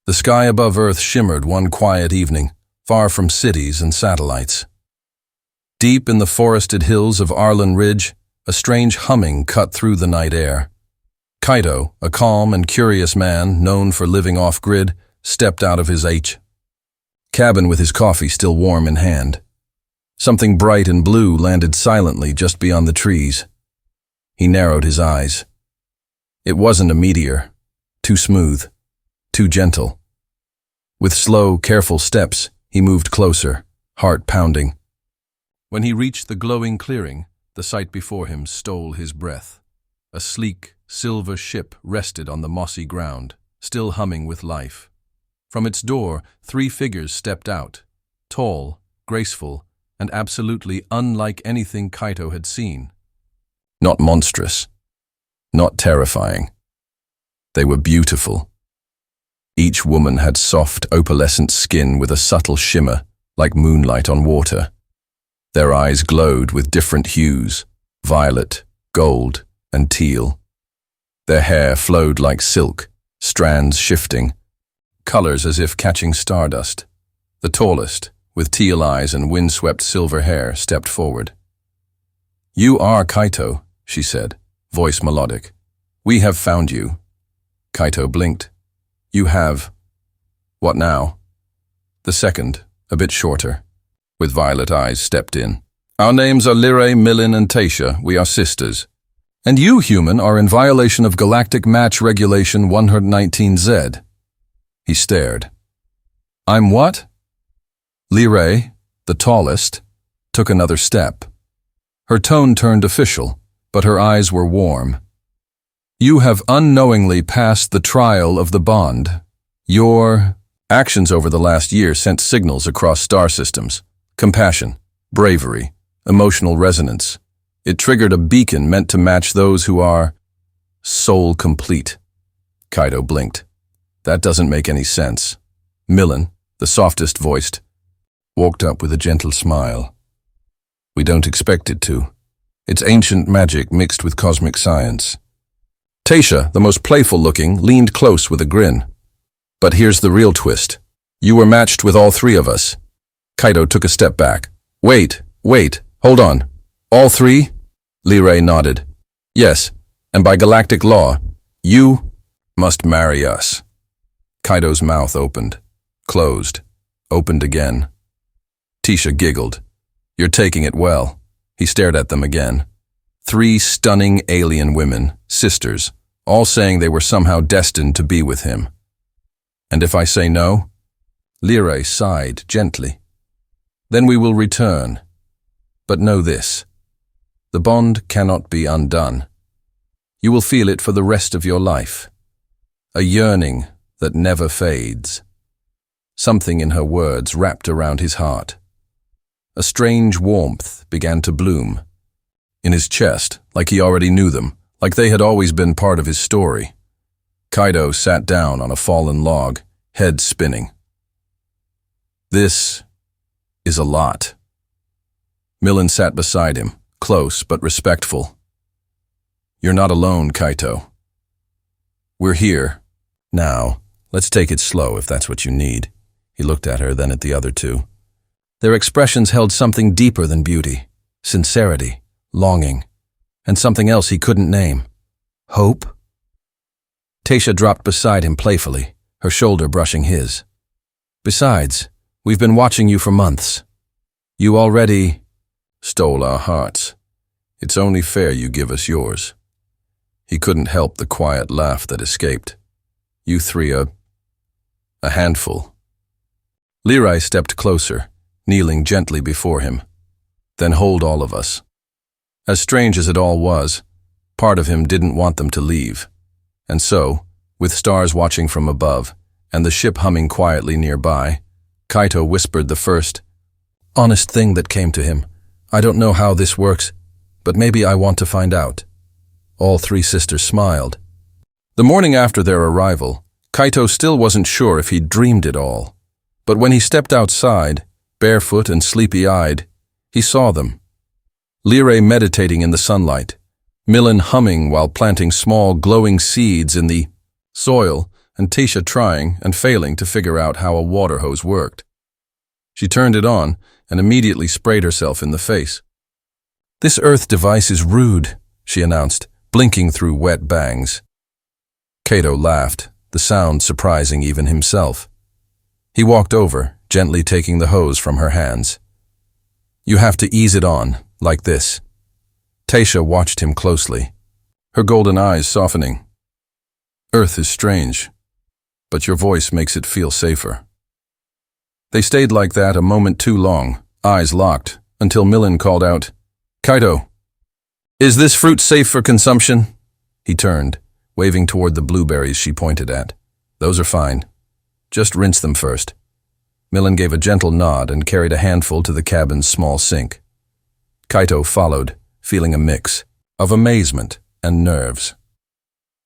The sky above Earth shimmered one quiet evening, far from cities and satellites. Deep in the forested hills of Arlen Ridge, a strange humming cut through the night air. Kaito, a calm and curious man known for living off-grid, stepped out of his cabin with his coffee still warm in hand. Something bright and blue landed silently just beyond the trees. He narrowed his eyes. It wasn't a meteor. Too smooth. Too gentle. With slow, careful steps, he moved closer, heart pounding. When he reached the glowing clearing, the sight before him stole his breath. A sleek, silver ship rested on the mossy ground, still humming with life. From its door, 3 figures stepped out, tall, graceful, and absolutely unlike anything Kaito had seen. Not monstrous, not terrifying. They were beautiful. Each woman had soft, opalescent skin with a subtle shimmer, like moonlight on water. Their eyes glowed with different hues, violet, gold, and teal. Their hair flowed like silk, strands shifting, colors as if catching stardust. The tallest, with teal eyes and windswept silver hair, stepped forward. "You are Kaito," she said, voice melodic. "We have found you." Kaito blinked. "You have... what now?" The second, a bit shorter, with violet eyes, stepped in. "Our names are Lyrae, Millen, and Taisha. We are sisters. And you, human, are in violation of Galactic Match Regulation 119Z. He stared. "I'm what?" Lyrae, the tallest, took another step. Her tone turned official, but her eyes were warm. "You have unknowingly passed the trial of the bond. Your actions over the last year sent signals across star systems. Compassion, bravery, emotional resonance. It triggered a beacon meant to match those who are soul complete." Kaito blinked. "That doesn't make any sense." Millen, the softest voiced, walked up with a gentle smile. "We don't expect it to. It's ancient magic mixed with cosmic science." Taisha, the most playful-looking, leaned close with a grin. "But here's the real twist. You were matched with all 3 of us." Kaito took a step back. Wait, hold on. All 3? Lyrae nodded. "Yes, and by galactic law, you must marry us." Kaito's mouth opened, closed, opened again. Taisha giggled. "You're taking it well." He stared at them again. 3 stunning alien women, sisters, all saying they were somehow destined to be with him. "And if I say no?" Lyrae sighed gently. "Then we will return. But know this. The bond cannot be undone. You will feel it for the rest of your life. A yearning that never fades." Something in her words wrapped around his heart. A strange warmth began to bloom. In his chest, like he already knew them, like they had always been part of his story. Kaito sat down on a fallen log, head spinning. "This is a lot." Millen sat beside him, close but respectful. "You're not alone, Kaito. We're here. Now, let's take it slow if that's what you need." He looked at her, then at the other 2. Their expressions held something deeper than beauty, sincerity, longing, and something else he couldn't name. Hope? Taisha dropped beside him playfully, her shoulder brushing his. "Besides, we've been watching you for months. You already stole our hearts. It's only fair you give us yours." He couldn't help the quiet laugh that escaped. "You 3 are a handful." Lyrae stepped closer, kneeling gently before him. "Then hold all of us." As strange as it all was, part of him didn't want them to leave. And so, with stars watching from above, and the ship humming quietly nearby, Kaito whispered the first honest thing that came to him. "I don't know how this works, but maybe I want to find out." All 3 sisters smiled. The morning after their arrival, Kaito still wasn't sure if he'd dreamed it all. But when he stepped outside, barefoot and sleepy-eyed, he saw them. Lyrae meditating in the sunlight, Millen humming while planting small glowing seeds in the soil, and Tasha trying and failing to figure out how a water hose worked. She turned it on and immediately sprayed herself in the face. "This earth device is rude," she announced, blinking through wet bangs. Kato laughed, the sound surprising even himself. He walked over, gently taking the hose from her hands. "You have to ease it on, like this." Tasha watched him closely, her golden eyes softening. "Earth is strange, but your voice makes it feel safer." They stayed like that a moment too long, eyes locked, until Millen called out, "Kaito, is this fruit safe for consumption?" He turned, waving toward the blueberries she pointed at. "Those are fine. Just rinse them first." Millen gave a gentle nod and carried a handful to the cabin's small sink. Kaito followed, feeling a mix of amazement and nerves.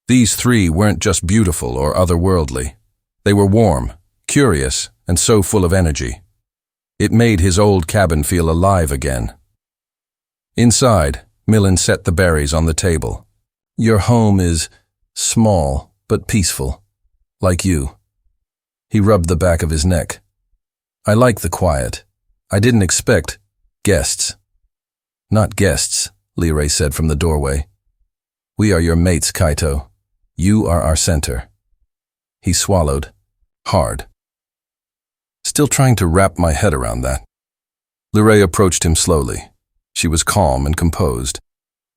These three weren't just beautiful or otherworldly. They were warm, curious, and so full of energy. It made his old cabin feel alive again. Inside, Millen set the berries on the table. "Your home is small but peaceful, like you." He rubbed the back of his neck. "I like the quiet. I didn't expect guests." "Not guests," Lee said from the doorway. "We are your mates, Kaito. You are our center." He swallowed, hard. "Still trying to wrap my head around that." Lee approached him slowly. She was calm and composed,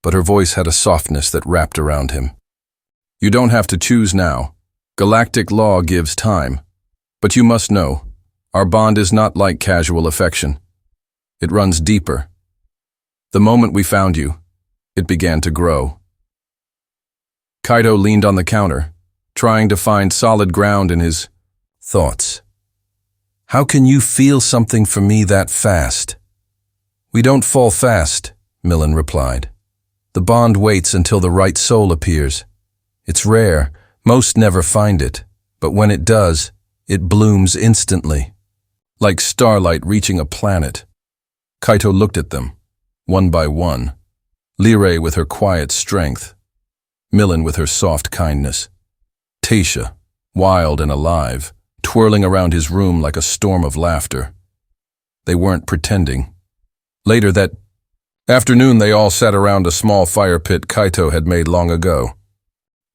but her voice had a softness that wrapped around him. "You don't have to choose now. Galactic law gives time. But you must know, our bond is not like casual affection. It runs deeper. The moment we found you, it began to grow." Kaito leaned on the counter, trying to find solid ground in his thoughts. "How can you feel something for me that fast?" "We don't fall fast," Millen replied. "The bond waits until the right soul appears. It's rare, most never find it, but when it does, it blooms instantly, like starlight reaching a planet." Kaito looked at them, one by one. Lee with her quiet strength, Millen with her soft kindness, Tasha, wild and alive, twirling around his room like a storm of laughter. They weren't pretending. Later that afternoon, they all sat around a small fire pit Kaito had made long ago.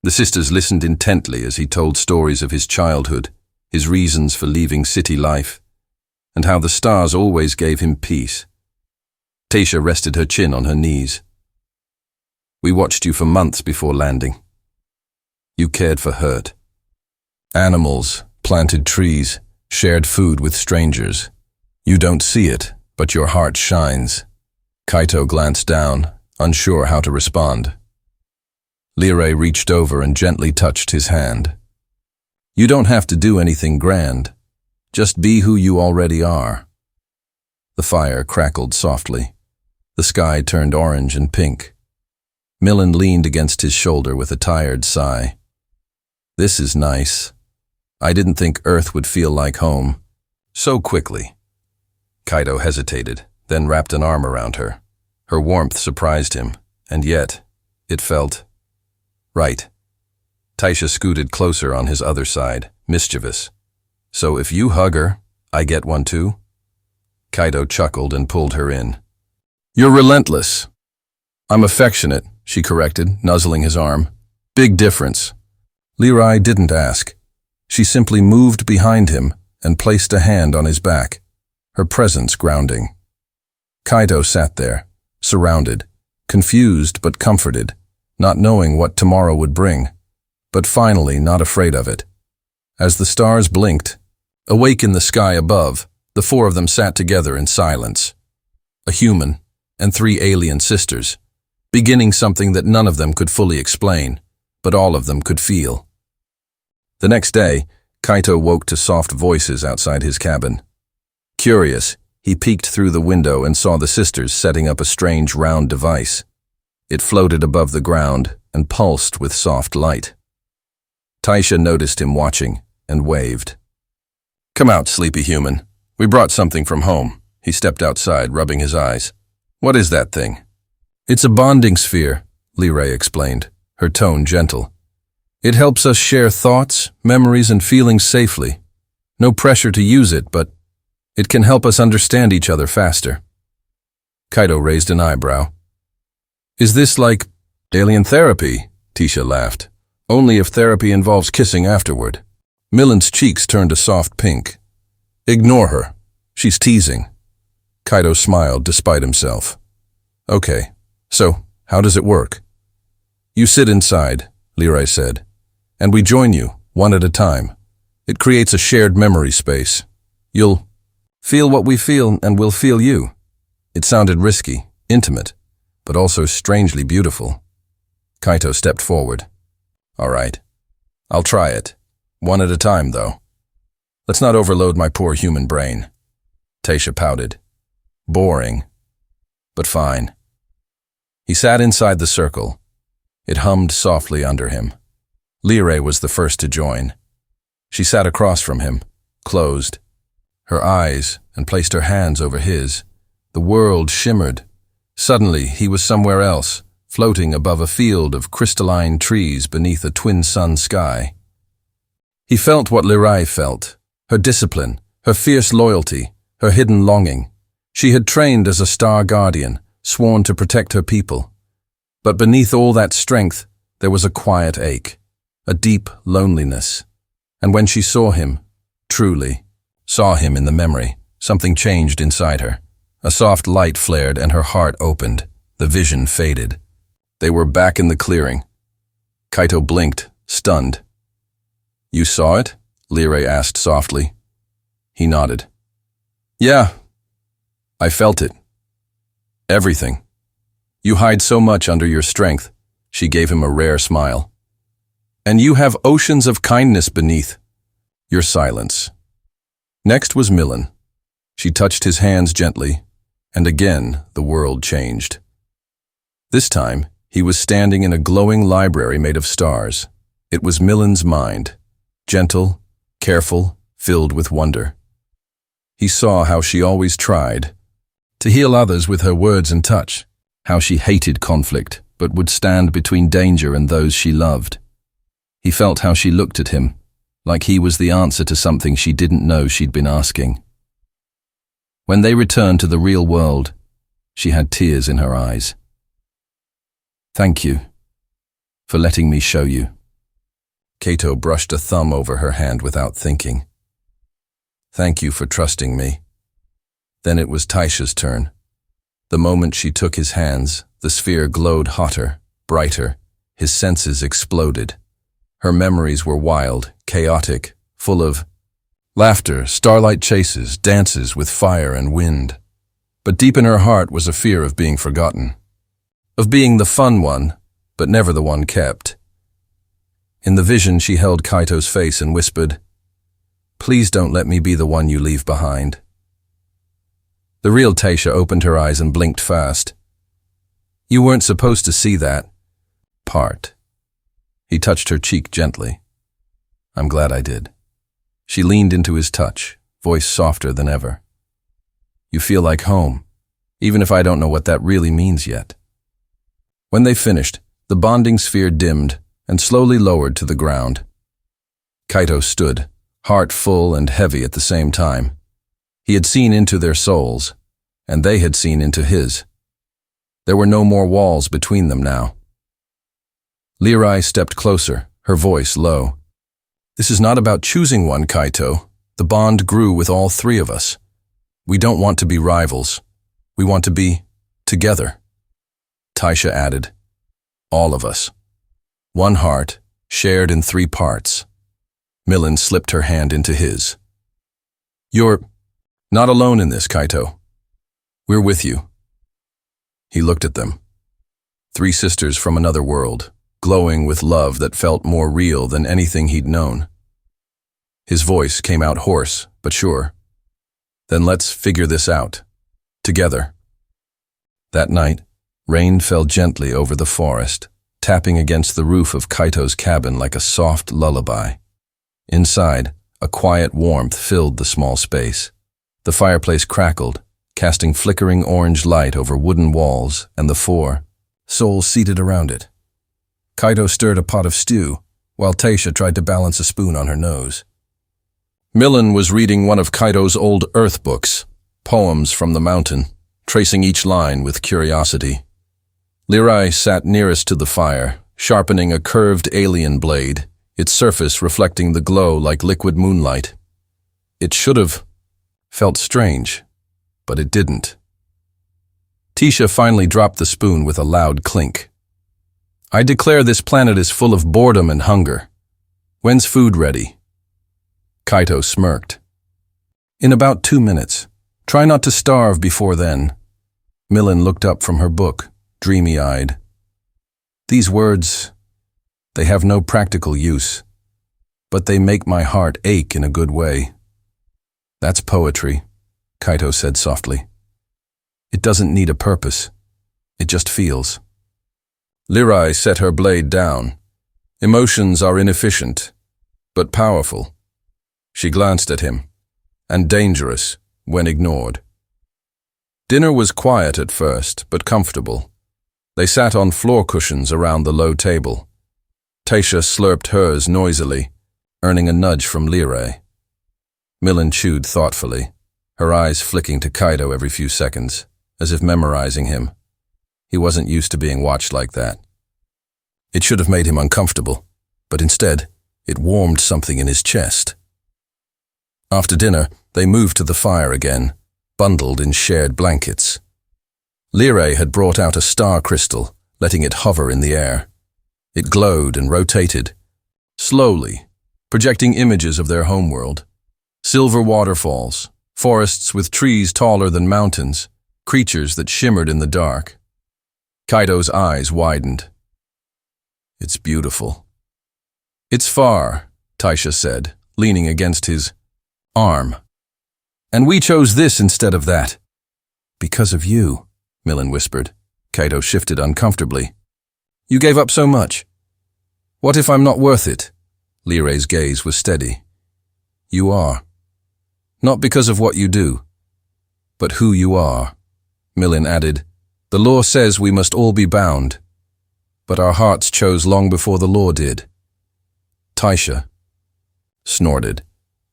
The sisters listened intently as he told stories of his childhood, his reasons for leaving city life, and how the stars always gave him peace. Tasha rested her chin on her knees. "We watched you for months before landing. You cared for hurt. Animals, planted trees, shared food with strangers. You don't see it, but your heart shines." Kaito glanced down, unsure how to respond. Lee reached over and gently touched his hand. "You don't have to do anything grand. Just be who you already are." The fire crackled softly. The sky turned orange and pink. Millen leaned against his shoulder with a tired sigh. "This is nice. I didn't think Earth would feel like home so quickly." Kaito hesitated, then wrapped an arm around her. Her warmth surprised him, and yet, it felt right. Tasha scooted closer on his other side, mischievous. "So if you hug her, I get one too?" Kaito chuckled and pulled her in. "You're relentless." "I'm affectionate," she corrected, nuzzling his arm. "Big difference." Lee didn't ask. She simply moved behind him and placed a hand on his back, her presence grounding. Kaito sat there, surrounded, confused but comforted, not knowing what tomorrow would bring, but finally not afraid of it. As the stars blinked, awake in the sky above, the four of them sat together in silence. A human and three alien sisters, beginning something that none of them could fully explain, but all of them could feel. The next day, Kaito woke to soft voices outside his cabin. Curious, he peeked through the window and saw the sisters setting up a strange round device. It floated above the ground and pulsed with soft light. Tasha noticed him watching and waved. "Come out, sleepy human. We brought something from home." He stepped outside, rubbing his eyes. "What is that thing?" "It's a bonding sphere," Lee explained, her tone gentle. It helps us share thoughts, memories, and feelings safely. No pressure to use it, but it can help us understand each other faster. Kaito raised an eyebrow. Is this like alien therapy? Tisha laughed. Only if therapy involves kissing afterward. Millen's cheeks turned a soft pink. Ignore her. She's teasing. Kaito smiled despite himself. Okay, so how does it work? You sit inside, Leroy said, and we join you, one at a time. It creates a shared memory space. You'll feel what we feel and we'll feel you. It sounded risky, intimate, but also strangely beautiful. Kaito stepped forward. All right, I'll try it. One at a time, though. Let's not overload my poor human brain. Taisha pouted. Boring, but fine. He sat inside the circle. It hummed softly under him. Leroy was the first to join. She sat across from him, closed, her eyes, and placed her hands over his. The world shimmered. Suddenly, he was somewhere else, floating above a field of crystalline trees beneath a twin-sun sky. He felt what Leroy felt, her discipline, her fierce loyalty, her hidden longing. She had trained as a star guardian, sworn to protect her people. But beneath all that strength, there was a quiet ache, a deep loneliness. And when she saw him, truly, saw him in the memory, something changed inside her. A soft light flared and her heart opened. The vision faded. They were back in the clearing. Kaito blinked, stunned. You saw it? Leroy asked softly. He nodded. Yeah, I felt it. Everything. You hide so much under your strength. She gave him a rare smile. And you have oceans of kindness beneath your silence. Next was Millen. She touched his hands gently, and again the world changed. This time, he was standing in a glowing library made of stars. It was Millen's mind, gentle, careful, filled with wonder. He saw how she always tried to heal others with her words and touch, how she hated conflict, but would stand between danger and those she loved. He felt how she looked at him, like he was the answer to something she didn't know she'd been asking. When they returned to the real world, she had tears in her eyes. Thank you for letting me show you. Kaito brushed a thumb over her hand without thinking. Thank you for trusting me. Then it was Taisha's turn. The moment she took his hands, the sphere glowed hotter, brighter. His senses exploded. Her memories were wild, chaotic, full of laughter, starlight chases, dances with fire and wind. But deep in her heart was a fear of being forgotten. Of being the fun one, but never the one kept. In the vision, she held Kaito's face and whispered, "Please don't let me be the one you leave behind." The real Taisha opened her eyes and blinked fast. You weren't supposed to see that part. He touched her cheek gently. I'm glad I did. She leaned into his touch, voice softer than ever. You feel like home, even if I don't know what that really means yet. When they finished, the bonding sphere dimmed and slowly lowered to the ground. Kaito stood, heart full and heavy at the same time. He had seen into their souls, and they had seen into his. There were no more walls between them now. Leroy stepped closer, her voice low. This is not about choosing one, Kaito. The bond grew with all three of us. We don't want to be rivals. We want to be together. Taisha added, all of us. One heart, shared in three parts. Millen slipped her hand into his. You're not alone in this, Kaito. We're with you. He looked at them. Three sisters from another world, glowing with love that felt more real than anything he'd known. His voice came out hoarse, but sure. Then let's figure this out. Together. That night, rain fell gently over the forest, tapping against the roof of Kaito's cabin like a soft lullaby. Inside, a quiet warmth filled the small space. The fireplace crackled, casting flickering orange light over wooden walls and the four souls seated around it. Kaito stirred a pot of stew, while Tasha tried to balance a spoon on her nose. Millen was reading one of Kaito's old Earth books, Poems from the Mountain, tracing each line with curiosity. Lirai sat nearest to the fire, sharpening a curved alien blade, its surface reflecting the glow like liquid moonlight. It should have felt strange, but it didn't. Tisha finally dropped the spoon with a loud clink. I declare this planet is full of boredom and hunger. When's food ready? Kaito smirked. In about 2 minutes. Try not to starve before then. Millen looked up from her book, dreamy-eyed. These words, they have no practical use, but they make my heart ache in a good way. That's poetry, Kaito said softly. It doesn't need a purpose. It just feels. Lirai set her blade down. Emotions are inefficient, but powerful. She glanced at him, and dangerous when ignored. Dinner was quiet at first, but comfortable. They sat on floor cushions around the low table. Tasha slurped hers noisily, earning a nudge from Lirai. Millen chewed thoughtfully, her eyes flicking to Kaito every few seconds, as if memorizing him. He wasn't used to being watched like that. It should have made him uncomfortable, but instead, it warmed something in his chest. After dinner, they moved to the fire again, bundled in shared blankets. Lirai had brought out a star crystal, letting it hover in the air. It glowed and rotated, slowly, projecting images of their homeworld. Silver waterfalls, forests with trees taller than mountains, creatures that shimmered in the dark. Kaito's eyes widened. It's beautiful. It's far, Tasha said, leaning against his arm. And we chose this instead of that. Because of you, Millen whispered. Kaito shifted uncomfortably. You gave up so much. What if I'm not worth it? Lirai's gaze was steady. You are. Not because of what you do, but who you are. Millen added, the law says we must all be bound, but our hearts chose long before the law did. Tasha snorted.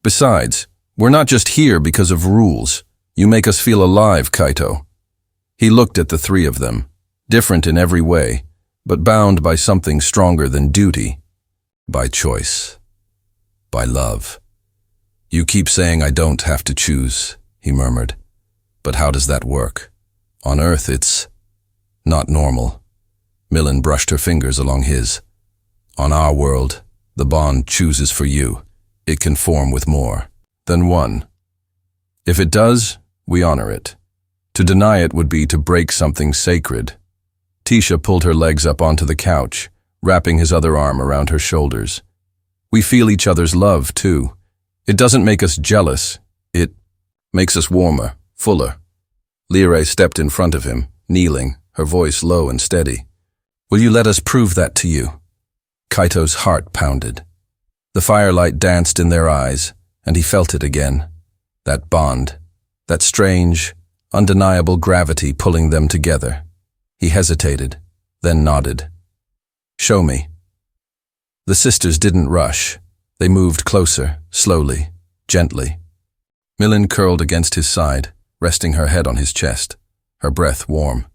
Besides, we're not just here because of rules. You make us feel alive, Kaito. He looked at the three of them, different in every way, but bound by something stronger than duty, by choice, by love. You keep saying I don't have to choose, he murmured. But how does that work? On Earth, it's not normal. Millen brushed her fingers along his. On our world, the bond chooses for you. It can form with more than one. If it does, we honor it. To deny it would be to break something sacred. Tisha pulled her legs up onto the couch, wrapping his other arm around her shoulders. We feel each other's love, too. It doesn't make us jealous. It makes us warmer, fuller. Lirai stepped in front of him, kneeling, her voice low and steady. Will you let us prove that to you? Kaito's heart pounded. The firelight danced in their eyes, and he felt it again. That bond, that strange, undeniable gravity pulling them together. He hesitated, then nodded. Show me. The sisters didn't rush. They moved closer, slowly, gently. Millen curled against his side, resting her head on his chest, her breath warm.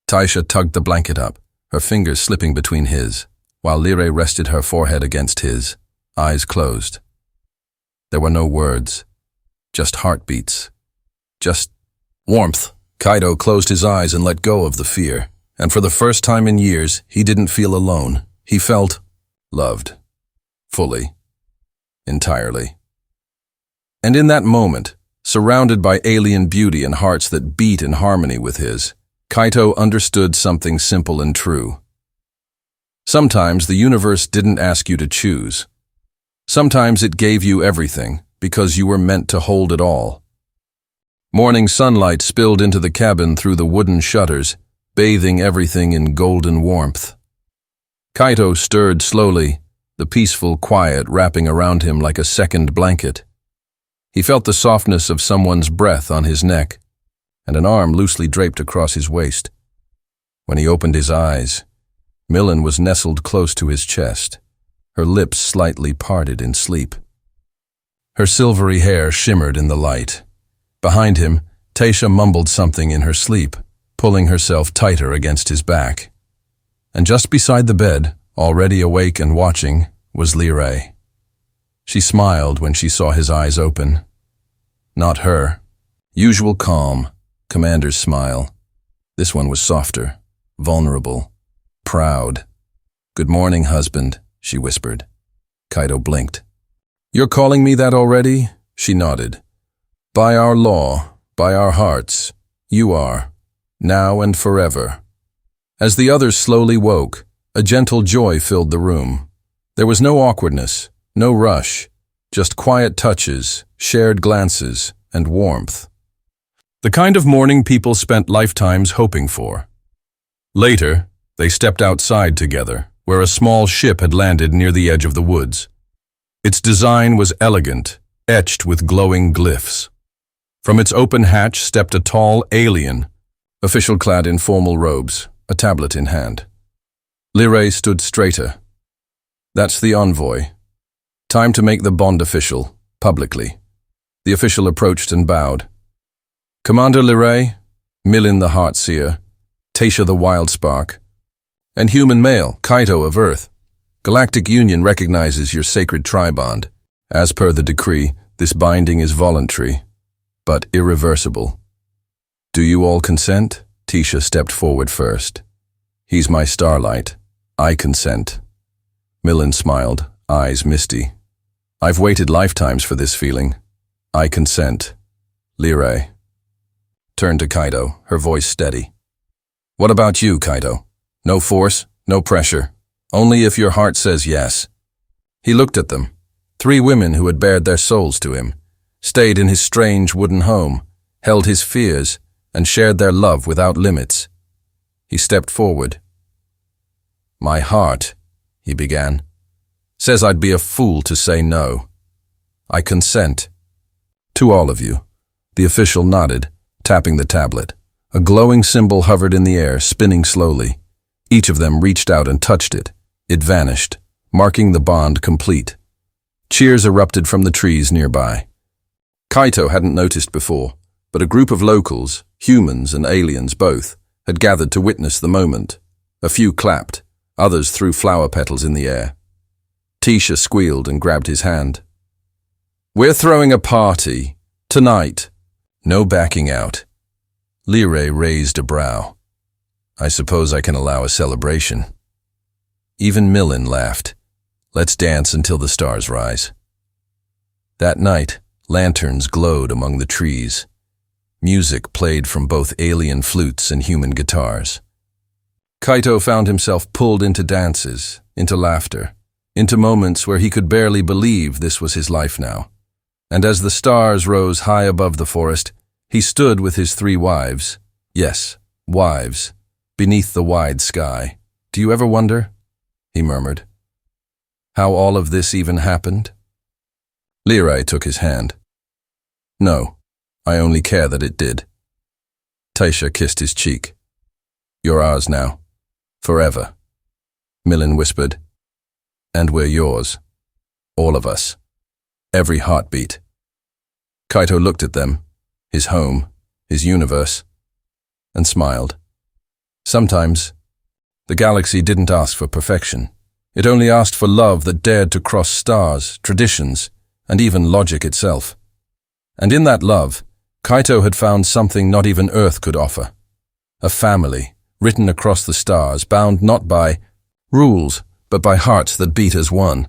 Tasha tugged the blanket up, her fingers slipping between his, while Lirai rested her forehead against his, eyes closed. There were no words, just heartbeats, just warmth. Kaito closed his eyes and let go of the fear, and for the first time in years, he didn't feel alone. He felt loved, fully, entirely. And in that moment, surrounded by alien beauty and hearts that beat in harmony with his, Kaito understood something simple and true. Sometimes the universe didn't ask you to choose. Sometimes it gave you everything because you were meant to hold it all. Morning sunlight spilled into the cabin through the wooden shutters, bathing everything in golden warmth. Kaito stirred slowly, the peaceful quiet wrapping around him like a second blanket. He felt the softness of someone's breath on his neck, and an arm loosely draped across his waist. When he opened his eyes, Millen was nestled close to his chest, her lips slightly parted in sleep. Her silvery hair shimmered in the light. Behind him, Tasha mumbled something in her sleep, pulling herself tighter against his back. And just beside the bed, already awake and watching, was Liray. She smiled when she saw his eyes open. Not her. Usual calm, commander's smile. This one was softer, vulnerable, proud. "Good morning, husband," she whispered. Kaito blinked. "You're calling me that already?" She nodded. "By our law, by our hearts, you are, now and forever." As the others slowly woke, a gentle joy filled the room. There was no awkwardness, no rush, just quiet touches, shared glances, and warmth. The kind of morning people spent lifetimes hoping for. Later, they stepped outside together, where a small ship had landed near the edge of the woods. Its design was elegant, etched with glowing glyphs. From its open hatch stepped a tall alien, official clad in formal robes, a tablet in hand. Liray stood straighter. "That's the envoy. Time to make the bond official, publicly." The official approached and bowed. "Commander Liray, Millen the Heartseer, Tasha the Wildspark, and human male, Kaito of Earth. Galactic Union recognizes your sacred tri-bond. As per the decree, this binding is voluntary, but irreversible. Do you all consent?" Tasha stepped forward first. "He's my starlight. I consent." Millen smiled, eyes misty. "I've waited lifetimes for this feeling. I consent." Liray turned to Kaito, her voice steady. "What about you, Kaito? No force, no pressure. Only if your heart says yes." He looked at them. 3 women who had bared their souls to him, stayed in his strange wooden home, held his fears, and shared their love without limits. He stepped forward. "My heart," he began, "says I'd be a fool to say no. I consent." "To all of you." The official nodded, tapping the tablet. A glowing symbol hovered in the air, spinning slowly. Each of them reached out and touched it. It vanished, marking the bond complete. Cheers erupted from the trees nearby. Kaito hadn't noticed before, but a group of locals, humans and aliens both, had gathered to witness the moment. A few clapped, others threw flower petals in the air. Tasha squealed and grabbed his hand. "We're throwing a party. Tonight. No backing out." Liray raised a brow. "I suppose I can allow a celebration." Even Millen laughed. "Let's dance until the stars rise." That night, lanterns glowed among the trees. Music played from both alien flutes and human guitars. Kaito found himself pulled into dances, into laughter, into moments where he could barely believe this was his life now. And as the stars rose high above the forest, he stood with his 3 wives. Yes, wives, beneath the wide sky. "Do you ever wonder," he murmured, "how all of this even happened?" Liray took his hand. "No, I only care that it did." Tasha kissed his cheek. "You're ours now. Forever." Millen whispered. "And we're yours. All of us. Every heartbeat." Kaito looked at them, his home, his universe, and smiled. Sometimes, the galaxy didn't ask for perfection. It only asked for love that dared to cross stars, traditions, and even logic itself. And in that love, Kaito had found something not even Earth could offer. A family, written across the stars, bound not by rules, but by hearts that beat as one.